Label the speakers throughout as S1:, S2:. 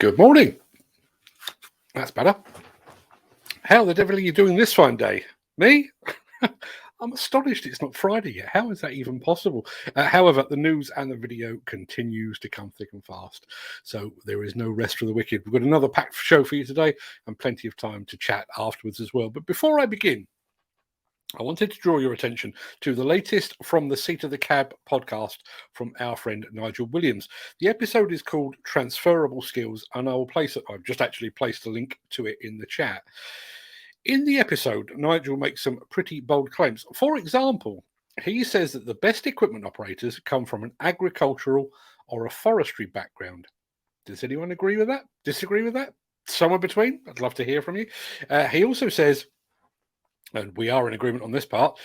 S1: Good morning. That's better. How the devil are you doing this fine day? Me? I'm astonished it's not Friday yet. How is that even possible? However, the news and the video continues to come thick and fast. So there is no rest for the wicked. We've got another packed show for you today and plenty of time to chat afterwards as well. But before I begin, I wanted to draw your attention to the latest From the Seat of the Cab podcast from our friend Nigel Williams. The episode is called Transferable Skills, and I've just actually placed a link to it in the chat. In the episode, Nigel makes some pretty bold claims. For example, he says that the best equipment operators come from an agricultural or a forestry background. Does anyone agree with that? Disagree with that? Somewhere between? I'd love to hear from you. He also says, and we are in agreement on this part,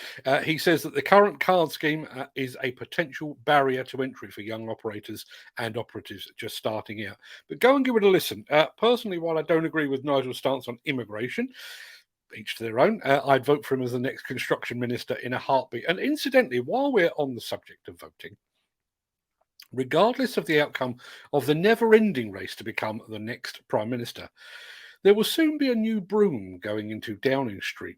S1: he says that the current card scheme is a potential barrier to entry for young operators and operatives just starting out. But go and give it a listen. Personally, while I don't agree with Nigel's stance on immigration, each to their own, I'd vote for him as the next construction minister in a heartbeat. And incidentally, while we're on the subject of voting, regardless of the outcome of the never-ending race to become the next Prime Minister, there will soon be a new broom going into Downing Street.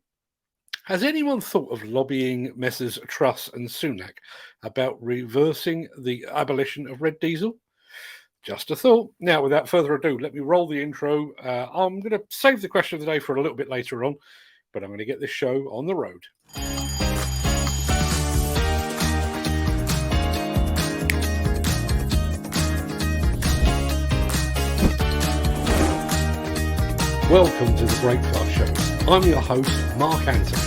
S1: Has anyone thought of lobbying Messrs. Truss and Sunak about reversing the abolition of red diesel? Just a thought. Now, without further ado, let me roll the intro. I'm going to save the question of the day for a little bit later on, but I'm going to get this show on the road. Welcome to the Breakfast Show. I'm your host, Mark Anthony.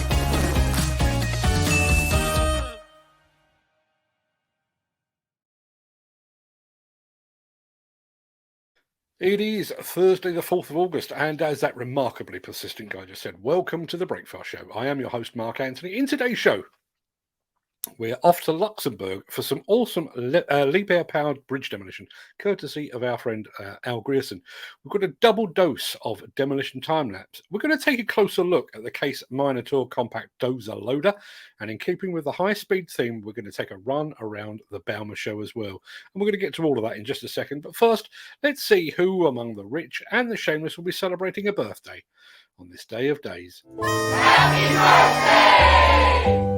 S1: It is Thursday, the 4th of August, and as that remarkably persistent guy just said, welcome to the Breakfast Show. I am your host, Mark Anthony. In today's show, we're off to Luxembourg for some awesome Liebherr-powered bridge demolition, courtesy of our friend Al Grierson. We've got a double dose of demolition time-lapse. We're going to take a closer look at the CASE Minotaur compact Dozer loader, and in keeping with the high-speed theme, we're going to take a run around the Bauma show as well. And we're going to get to all of that in just a second. But first, let's see who among the rich and the shameless will be celebrating a birthday on this day of days. Happy birthday!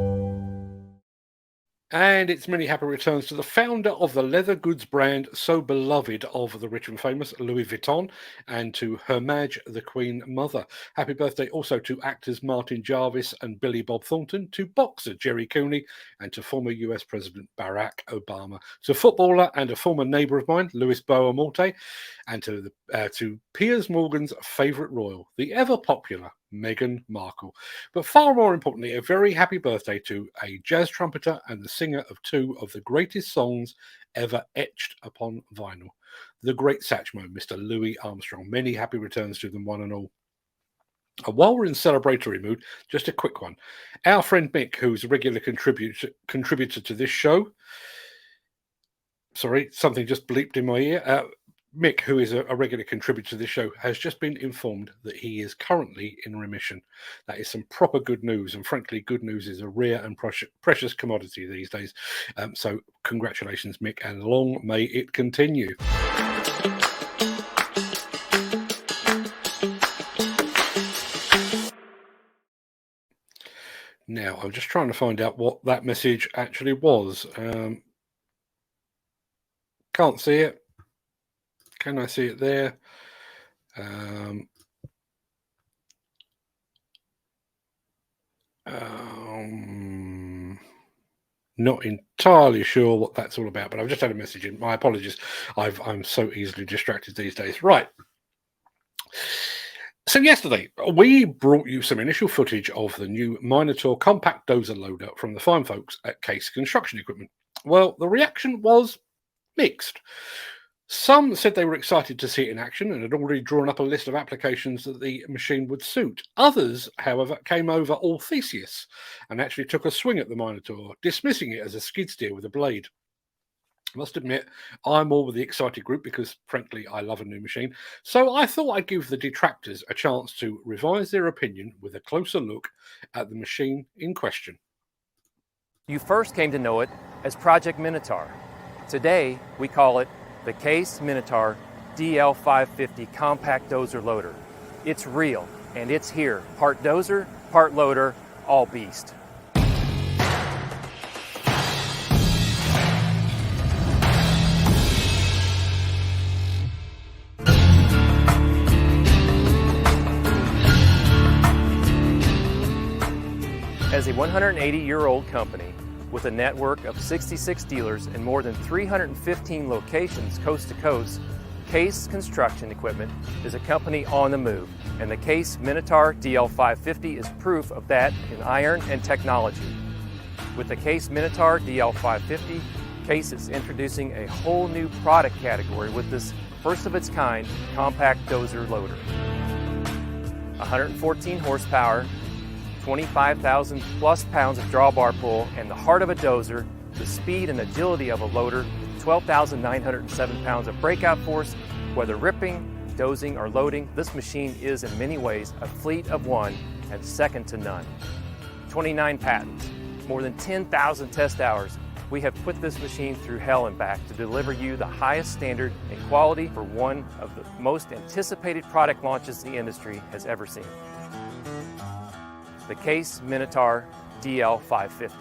S1: And its many happy returns to the founder of the leather goods brand so beloved of the rich and famous, Louis Vuitton, and to Her Madge, the Queen Mother. Happy birthday also to actors Martin Jarvis and Billy Bob Thornton, to boxer Jerry Cooney, and to former US President Barack Obama, to footballer and a former neighbour of mine, Louis Boa-Morte, and to Piers Morgan's favourite royal, the ever-popular Meghan Markle. But far more importantly, a very happy birthday to a jazz trumpeter and the singer of two of the greatest songs ever etched upon vinyl, the great Satchmo, Mr. Louis Armstrong. Many happy returns to them, one and all. And while we're in celebratory mood, just a quick one. Our friend Mick, who's a regular contributor to this show, sorry, something just bleeped in my ear. Mick, who is a regular contributor to this show, has just been informed that he is currently in remission. That is some proper good news, and frankly, good news is a rare and precious commodity these days. So congratulations, Mick, and long may it continue. Now, I'm just trying to find out what that message actually was. Can't see it. Can I see it there? Not entirely sure what that's all about, but I've just had a message in. My apologies. I'm so easily distracted these days. Right. So yesterday, we brought you some initial footage of the new Minotaur compact Dozer loader from the fine folks at CASE Construction Equipment. Well, the reaction was mixed. Some said they were excited to see it in action and had already drawn up a list of applications that the machine would suit. Others, however, came over all Theseus and actually took a swing at the Minotaur, dismissing it as a skid steer with a blade. I must admit, I'm all with the excited group because, frankly, I love a new machine. So I thought I'd give the detractors a chance to revise their opinion with a closer look at the machine in question.
S2: You first came to know it as Project Minotaur. Today, we call it the CASE Minotaur Dl550 compact dozer loader. It's real, and it's here. Part dozer, part loader, all beast. As a 180-year-old company with a network of 66 dealers and more than 315 locations coast to coast, CASE Construction Equipment is a company on the move, and the CASE Minotaur Dl550 is proof of that in iron and technology. With the CASE Minotaur Dl550, CASE is introducing a whole new product category with this first-of-its-kind compact dozer loader. 114 horsepower, 25,000 plus pounds of drawbar pull, and the heart of a dozer, the speed and agility of a loader, 12,907 pounds of breakout force. Whether ripping, dozing, or loading, this machine is in many ways a fleet of one and second to none. 29 patents, more than 10,000 test hours. We have put this machine through hell and back to deliver you the highest standard and quality for one of the most anticipated product launches the industry has ever seen. The CASE Minotaur Dl550.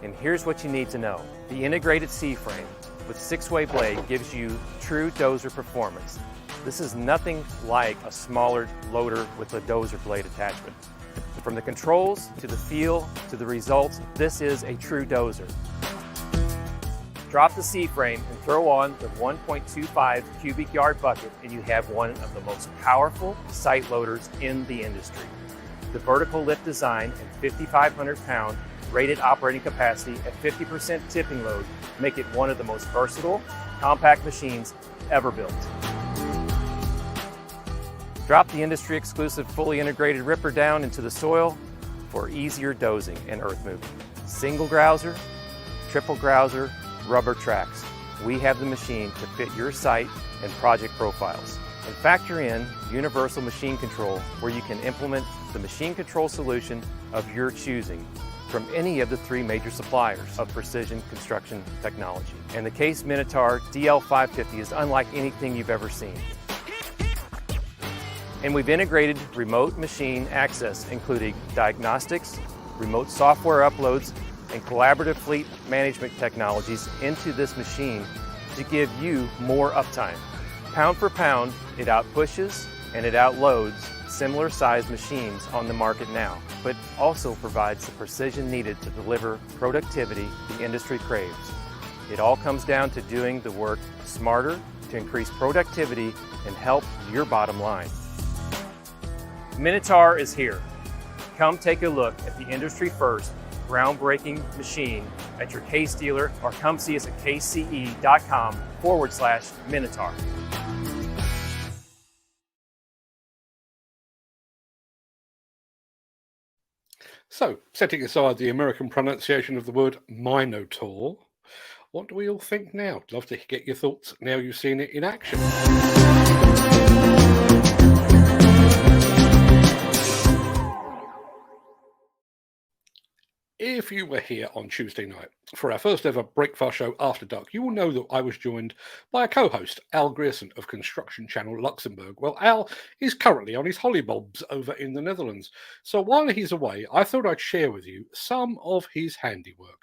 S2: And here's what you need to know. The integrated C-frame with 6-way blade gives you true dozer performance. This is nothing like a smaller loader with a dozer blade attachment. From the controls, to the feel, to the results, this is a true dozer. Drop the C-frame and throw on the 1.25 cubic yard bucket and you have one of the most powerful site loaders in the industry. The vertical lift design and 5,500 pound rated operating capacity at 50% tipping load make it one of the most versatile, compact machines ever built. Drop the industry exclusive fully integrated ripper down into the soil for easier dozing and earth moving. Single grouser, triple grouser, rubber tracks. We have the machine to fit your site and project profiles. And factor in universal machine control, where you can implement the machine control solution of your choosing from any of the 3 major suppliers of precision construction technology. And the CASE Minotaur Dl550 is unlike anything you've ever seen. And we've integrated remote machine access, including diagnostics, remote software uploads, and collaborative fleet management technologies into this machine to give you more uptime. Pound for pound, it outpushes and it outloads similar sized machines on the market now, but also provides the precision needed to deliver productivity the industry craves. It all comes down to doing the work smarter to increase productivity and help your bottom line. Minotaur is here. Come take a look at the industry first groundbreaking machine at your CASE dealer, or come see us at casece.com/Minotaur.
S1: So, setting aside the American pronunciation of the word Minotaur, what do we all think now? I'd love to get your thoughts now you've seen it in action. If you were here on Tuesday night for our first ever Breakfast Show After Dark, you will know that I was joined by a co-host, Al Grierson of Construction Channel Luxembourg. Well, Al is currently on his hollybobs over in the Netherlands. So while he's away, I thought I'd share with you some of his handiwork.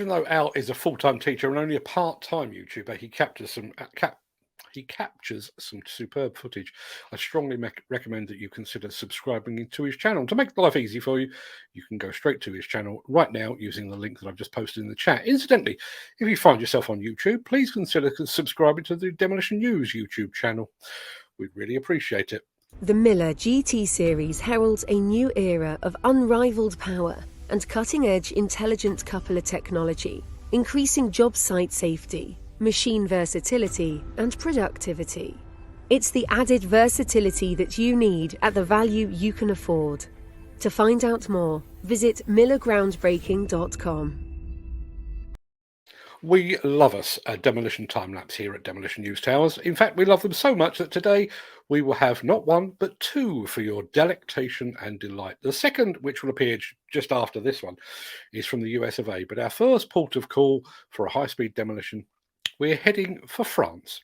S1: even though Al is a full-time teacher and only a part-time YouTuber, he captures some superb footage. I strongly recommend that you consider subscribing to his channel. To make life easy for you, you can go straight to his channel right now using the link that I've just posted in the chat. Incidentally, if you find yourself on YouTube, please consider subscribing to the Demolition News YouTube channel. We'd really appreciate it.
S3: The Miller GT series heralds a new era of unrivaled power and cutting-edge intelligent coupler technology, increasing job site safety, machine versatility, and productivity. It's the added versatility that you need at the value you can afford. To find out more, visit millergroundbreaking.com.
S1: We love us a demolition time-lapse here at Demolition News Towers. In fact, we love them so much that today we will have not one, but two for your delectation and delight. The second, which will appear just after this one, is from the US of A. But our first port of call for a high-speed demolition, we're heading for France.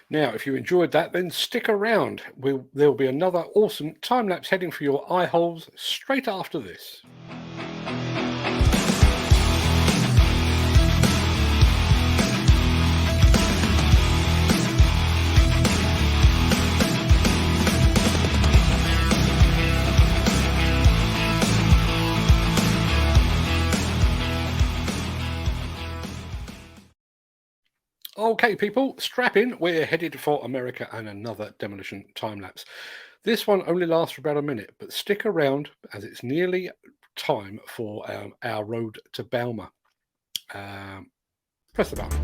S1: Now, if you enjoyed that, then stick around. There'll be another awesome time-lapse heading for your eye holes straight after this. Okay, people, strap in. We're headed for America and another demolition time-lapse. This one only lasts for about a minute, but stick around as it's nearly time for our road to Bauma. Press the button.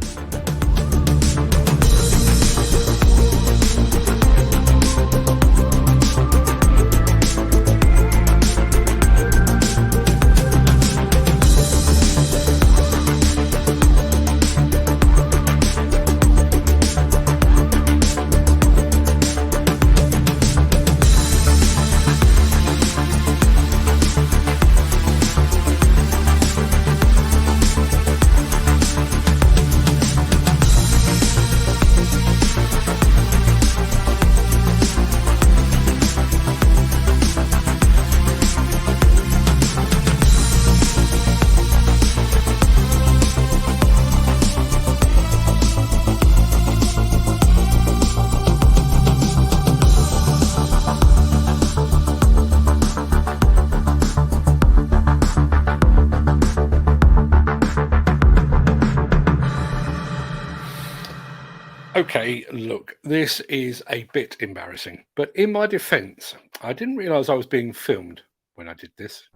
S1: Okay, look, this is a bit embarrassing, but in my defense, I didn't realize I was being filmed when I did this.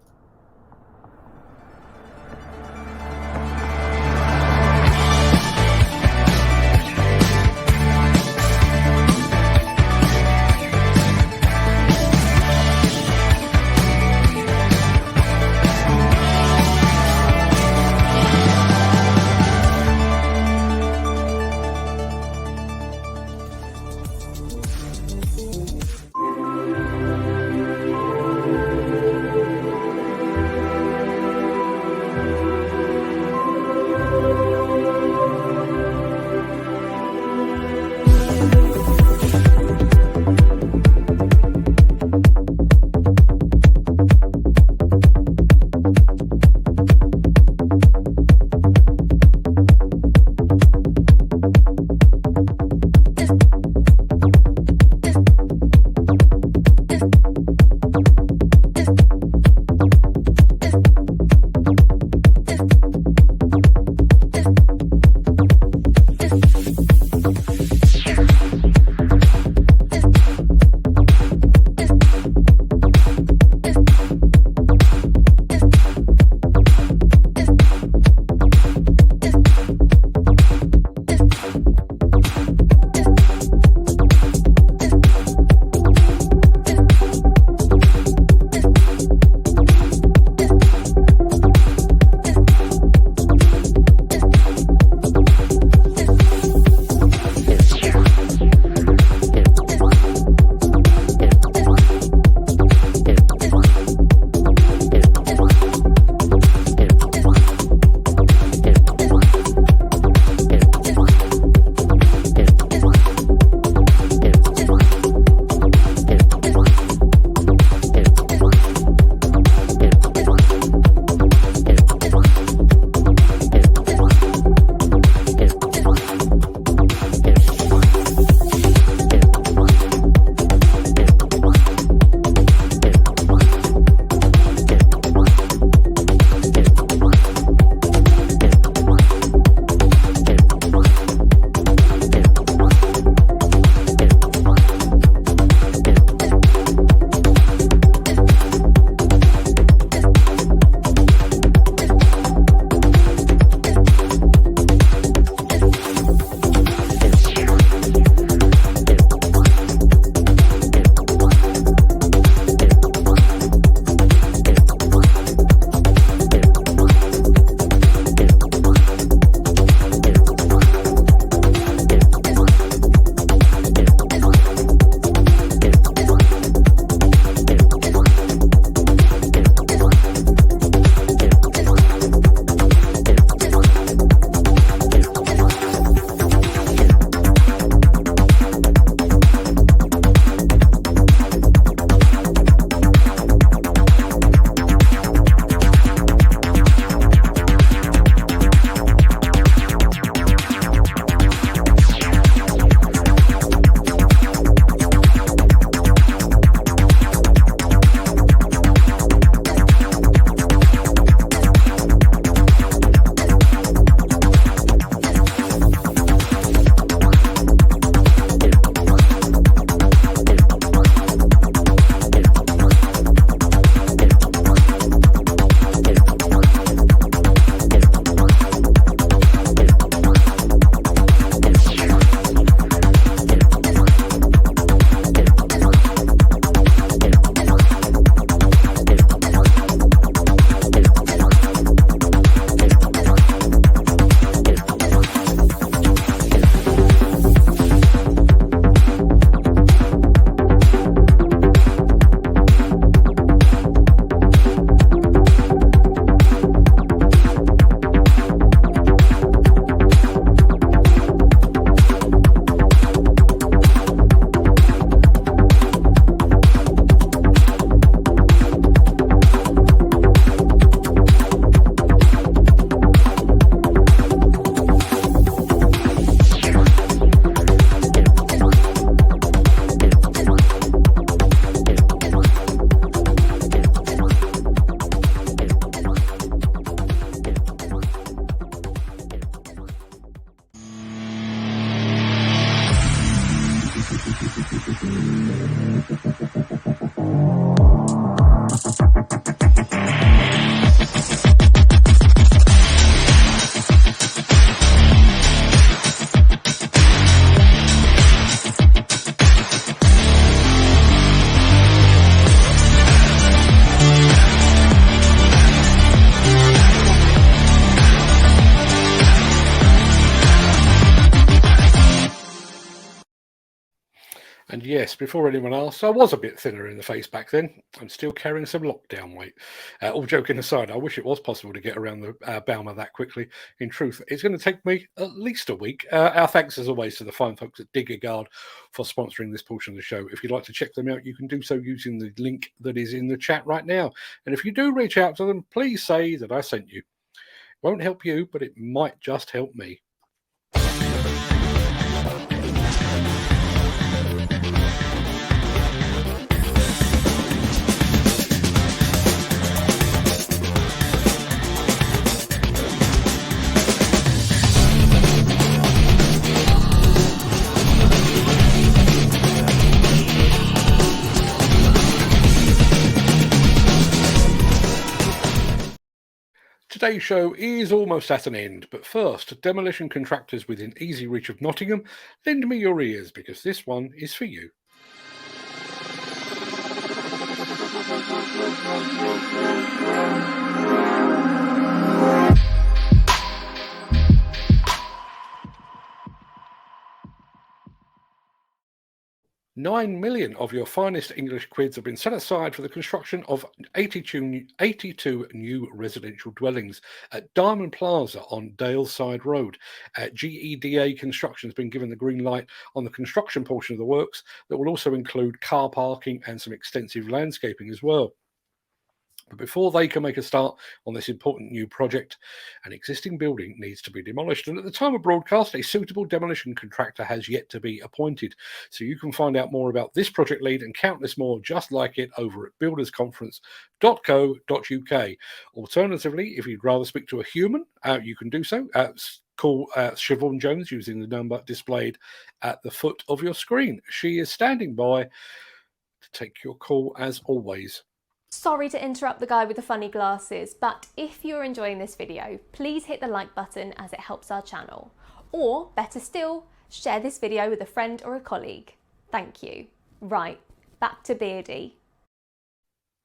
S1: And yes, before anyone asks, I was a bit thinner in the face back then. I'm still carrying some lockdown weight. All joking aside, I wish it was possible to get around the Bauma that quickly. In truth, it's going to take me at least a week. Our thanks, as always, to the fine folks at Diggerguard for sponsoring this portion of the show. If you'd like to check them out, you can do so using the link that is in the chat right now. And if you do reach out to them, please say that I sent you. It won't help you, but it might just help me. Today's show is almost at an end, but first, demolition contractors within easy reach of Nottingham, lend me your ears because this one is for you. $9 million of your finest English quids have been set aside for the construction of 82 new residential dwellings at Diamond Plaza on Daleside Road. GEDA Construction has been given the green light on the construction portion of the works that will also include car parking and some extensive landscaping as well. But before they can make a start on this important new project, an existing building needs to be demolished. And at the time of broadcast, a suitable demolition contractor has yet to be appointed. So you can find out more about this project lead and countless more just like it over at buildersconference.co.uk. Alternatively, if you'd rather speak to a human, you can do so. Call Siobhan Jones using the number displayed at the foot of your screen. She is standing by to take your call as always.
S4: Sorry to interrupt the guy with the funny glasses, but if you're enjoying this video, please hit the like button as it helps our channel. Or, better still, share this video with a friend or a colleague. Thank you. Right, back to Beardy.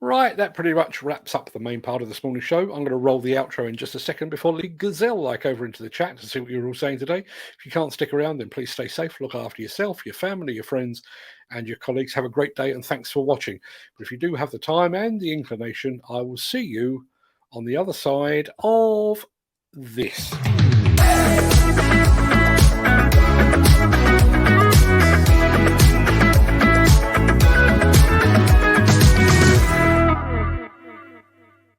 S1: Right, that pretty much wraps up the main part of this morning's show. I'm going to roll the outro in just a second before Lee Gazelle over into the chat to see what you're all saying today. If you can't stick around, then please stay safe, look after yourself, your family, your friends, and your colleagues. Have a great day, and thanks for watching. But if you do have the time and the inclination, I will see you on the other side of this.